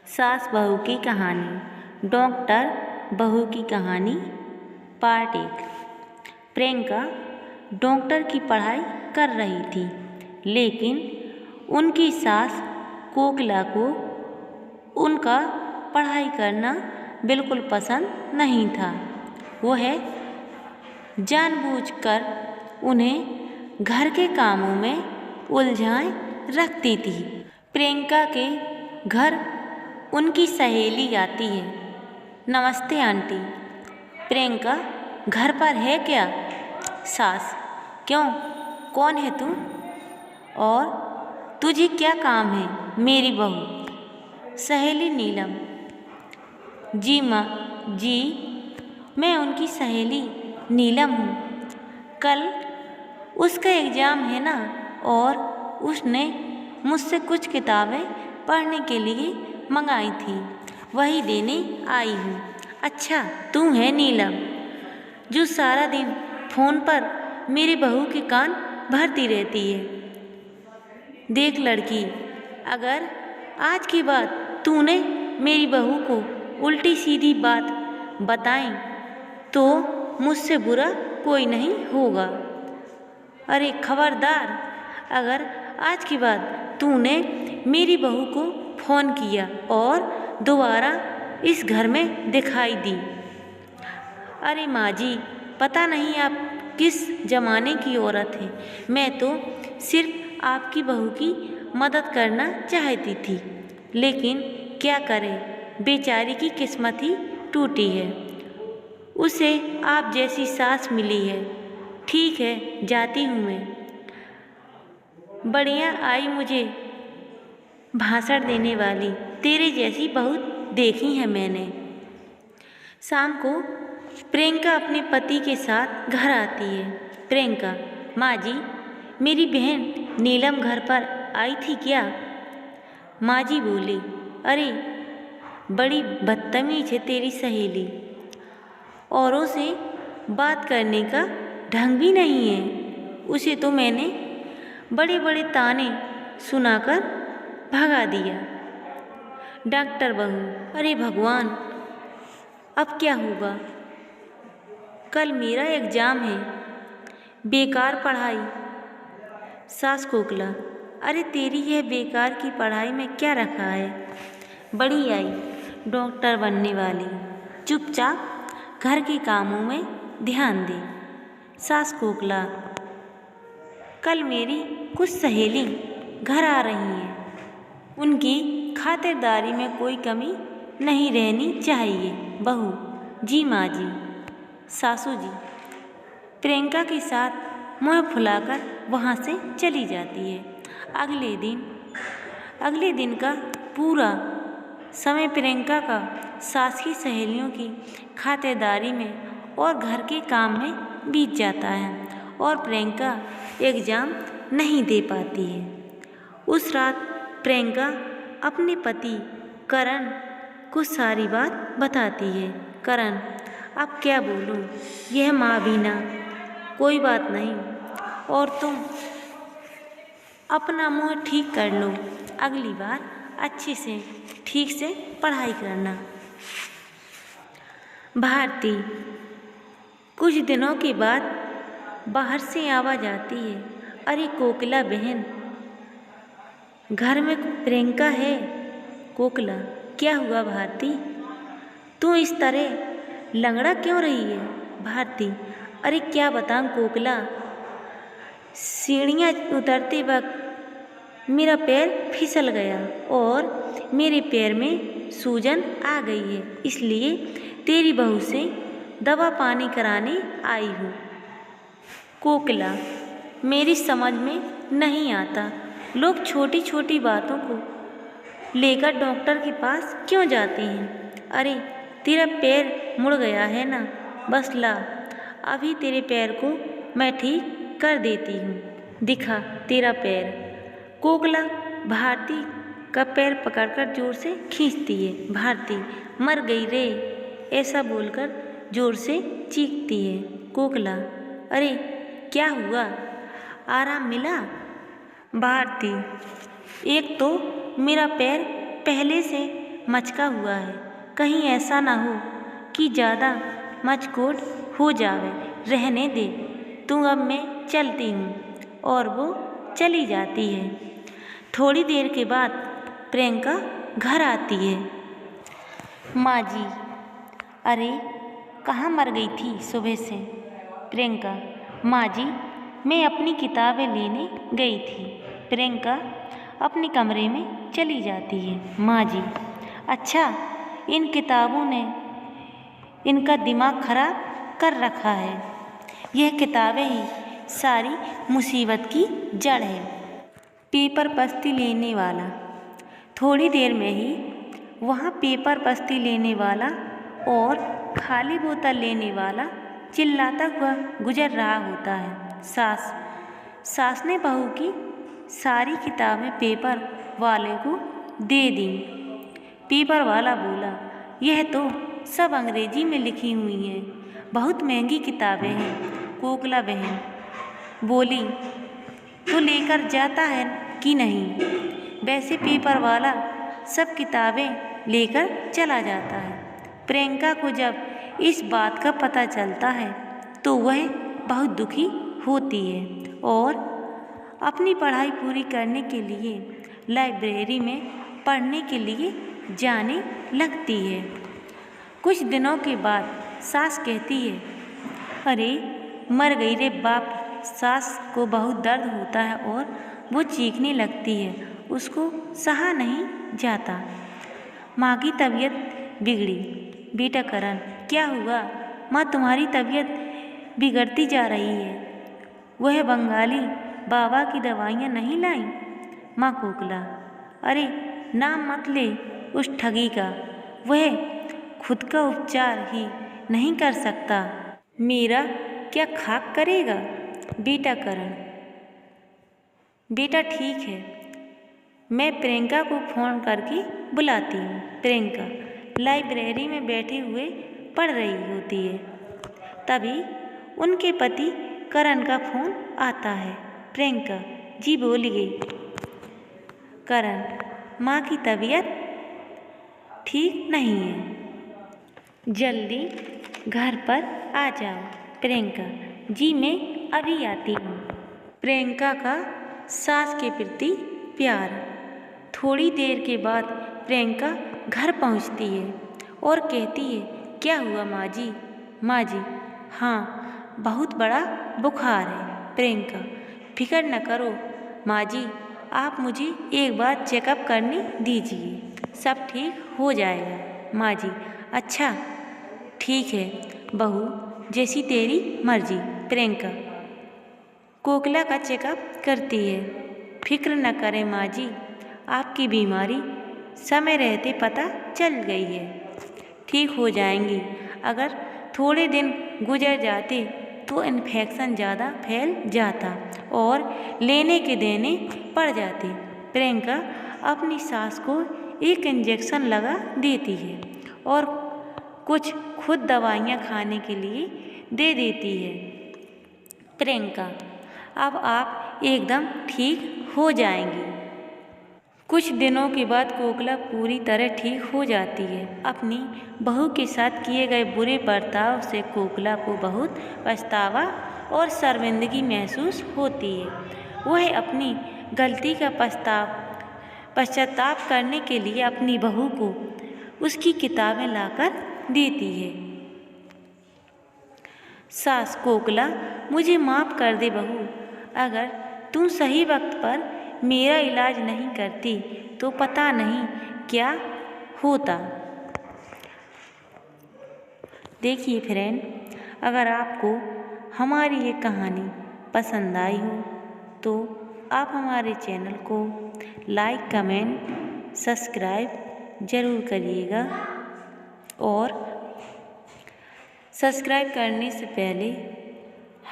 सास बहू की कहानी। डॉक्टर बहू की कहानी पार्ट 1। प्रियंका डॉक्टर की पढ़ाई कर रही थी, लेकिन उनकी सास कोकिला को उनका पढ़ाई करना बिल्कुल पसंद नहीं था। वह जानबूझकर उन्हें घर के कामों में उलझाए रखती थी। प्रियंका के घर उनकी सहेली आती है। नमस्ते आंटी। प्रियंका घर पर है क्या? सास: क्यों, कौन है तू और तुझे क्या काम है मेरी बहू? सहेली नीलम: जी माँ जी, मैं उनकी सहेली नीलम हूँ। कल उसका एग्ज़ाम है ना, और उसने मुझसे कुछ किताबें पढ़ने के लिए मंगाई थी, वही देने आई हूँ। अच्छा, तू है नीलम जो सारा दिन फ़ोन पर मेरी बहू के कान भरती रहती है? देख लड़की, अगर आज की बात तूने मेरी बहू को उल्टी सीधी बात बताई तो मुझसे बुरा कोई नहीं होगा। अरे खबरदार, अगर आज की बात तूने मेरी बहू को फ़ोन किया और दोबारा इस घर में दिखाई दी। अरे माँ जी, पता नहीं आप किस ज़माने की औरत हैं। मैं तो सिर्फ आपकी बहू की मदद करना चाहती थी, लेकिन क्या करें, बेचारी की किस्मत ही टूटी है। उसे आप जैसी सास मिली है। ठीक है, जाती हूँ मैं। बढ़िया आई मुझे भाषण देने वाली, तेरे जैसी बहुत देखी है मैंने। शाम को प्रियंका अपने पति के साथ घर आती है। प्रियंका: माँ जी, मेरी बहन नीलम घर पर आई थी क्या? माँ जी बोली: अरे बड़ी बदतमीज है तेरी सहेली, औरों से बात करने का ढंग भी नहीं है। उसे तो मैंने बड़े बड़े ताने सुनाकर भगा दिया। डॉक्टर बहू: अरे भगवान, अब क्या होगा? कल मेरा एग्ज़ाम है, बेकार पढ़ाई। सास कोकिला: अरे तेरी यह बेकार की पढ़ाई में क्या रखा है? बड़ी आई डॉक्टर बनने वाली, चुपचाप घर के कामों में ध्यान दे। सास कोकिला: कल मेरी कुछ सहेली घर आ रही हैं, उनकी खातिरदारी में कोई कमी नहीं रहनी चाहिए। बहू: जी माँ जी। सासू जी प्रियंका के साथ मुँह फुलाकर वहाँ से चली जाती है। अगले दिन का पूरा समय प्रियंका का सास की सहेलियों की खातिरदारी में और घर के काम में बीत जाता है, और प्रियंका एग्ज़ाम नहीं दे पाती है। उस रात प्रियंका अपने पति करण को सारी बात बताती है। करण: अब क्या बोलूं, यह माँ भी ना। कोई बात नहीं, और तुम अपना मुँह ठीक कर लो, अगली बार अच्छे से ठीक से पढ़ाई करना। भारती कुछ दिनों के बाद बाहर से आवाज़ आती है। अरे कोकिला बहन, घर में प्रियंका है। कोकिला: क्या हुआ भारती, तू इस तरह लंगड़ा क्यों रही है? भारती: अरे क्या बताऊं कोकिला, सीढ़ियाँ उतरते वक्त मेरा पैर फिसल गया और मेरे पैर में सूजन आ गई है, इसलिए तेरी बहू से दवा पानी कराने आई हूँ। कोकिला: मेरी समझ में नहीं आता, लोग छोटी छोटी बातों को लेकर डॉक्टर के पास क्यों जाते हैं? अरे तेरा पैर मुड़ गया है ना, बस ला, अभी तेरे पैर को मैं ठीक कर देती हूँ, दिखा तेरा पैर। कोकिला भारती का पैर पकड़कर जोर से खींचती है। भारती: मर गई रे, ऐसा बोलकर जोर से चीखती है। कोकिला: अरे क्या हुआ, आराम मिला? भारती: एक तो मेरा पैर पहले से मचका हुआ है, कहीं ऐसा ना हो कि ज़्यादा मचकोट हो जावे। रहने दे, तू अब मैं चलती हूँ। और वो चली जाती है। थोड़ी देर के बाद प्रियंका घर आती है। माँ जी, अरे कहाँ मर गई थी सुबह से? प्रियंका, माँ जी मैं अपनी किताबें लेने गई थी। प्रियंका अपने कमरे में चली जाती है। माँ जी, अच्छा, इन किताबों ने इनका दिमाग खराब कर रखा है। यह किताबें ही सारी मुसीबत की जड़ है। पेपर पस्ती लेने वाला। थोड़ी देर में ही वहाँ पेपर पस्ती लेने वाला और खाली बोतल लेने वाला चिल्लाता हुआ गुजर रहा होता है। सास ने बहू की सारी किताबें पेपर वाले को दे दी। पेपर वाला बोला, यह तो सब अंग्रेजी में लिखी हुई हैं, बहुत महंगी किताबें हैं। कोकिला बहन बोली, तो लेकर जाता है कि नहीं? वैसे पेपर वाला सब किताबें लेकर चला जाता है। प्रियंका को जब इस बात का पता चलता है तो वह बहुत दुखी होती है और अपनी पढ़ाई पूरी करने के लिए लाइब्रेरी में पढ़ने के लिए जाने लगती है। कुछ दिनों के बाद सास कहती है, अरे मर गई रे बाप। सास को बहुत दर्द होता है और वो चीखने लगती है। उसको सहा नहीं जाता। माँ की तबीयत बिगड़ी। बेटा करण, क्या हुआ? माँ तुम्हारी तबीयत बिगड़ती जा रही है। वह बंगाली बाबा की दवाइयाँ नहीं लाई? माँ कोकिला, अरे नाम मत ले उस ठगी का। वह खुद का उपचार ही नहीं कर सकता, मेरा क्या खाक करेगा? बेटा करण, बेटा ठीक है, मैं प्रियंका को फ़ोन करके बुलाती हूँ। प्रियंका लाइब्रेरी में बैठे हुए पढ़ रही होती है। तभी उनके पति करण का फ़ोन आता है। प्रियंका, जी बोलिए। करण, माँ की तबीयत ठीक नहीं है, जल्दी घर पर आ जाओ। प्रियंका, जी मैं अभी आती हूँ। प्रियंका का सास के प्रति प्यार। थोड़ी देर के बाद प्रियंका घर पहुँचती है और कहती है, क्या हुआ माँ जी? माँ जी, हाँ बहुत बड़ा बुखार है। प्रियंका, फिक्र न करो माँ जी, आप मुझे एक बार चेकअप करने दीजिए, सब ठीक हो जाएगा। माँ जी, अच्छा ठीक है बहू, जैसी तेरी मर्जी। प्रियंका कोकिला का चेकअप करती है। फिक्र न करें माँ जी, आपकी बीमारी समय रहते पता चल गई है, ठीक हो जाएंगी। अगर थोड़े दिन गुजर जाते तो इन्फेक्शन ज़्यादा फैल जाता और लेने के देने पड़ जाते। प्रियंका अपनी सास को एक इंजेक्शन लगा देती है और कुछ खुद दवाइयाँ खाने के लिए दे देती है। प्रियंका, अब आप एकदम ठीक हो जाएंगी। कुछ दिनों के बाद कोकिला पूरी तरह ठीक हो जाती है। अपनी बहू के साथ किए गए बुरे बर्ताव से कोकिला को बहुत पछतावा और शर्मिंदगी महसूस होती है। वह अपनी गलती का पश्चाताप करने के लिए अपनी बहू को उसकी किताबें लाकर देती है। सास कोकिला, मुझे माफ़ कर दे बहू, अगर तू सही वक्त पर मेरा इलाज नहीं करती तो पता नहीं क्या होता। देखिए फ्रेंड, अगर आपको हमारी ये कहानी पसंद आई हो तो आप हमारे चैनल को लाइक, कमेंट, सब्सक्राइब ज़रूर करिएगा और सब्सक्राइब करने से पहले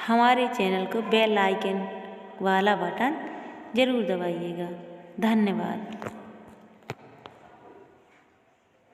हमारे चैनल को बेल आइकन वाला बटन ज़रूर दबाइएगा। धन्यवाद।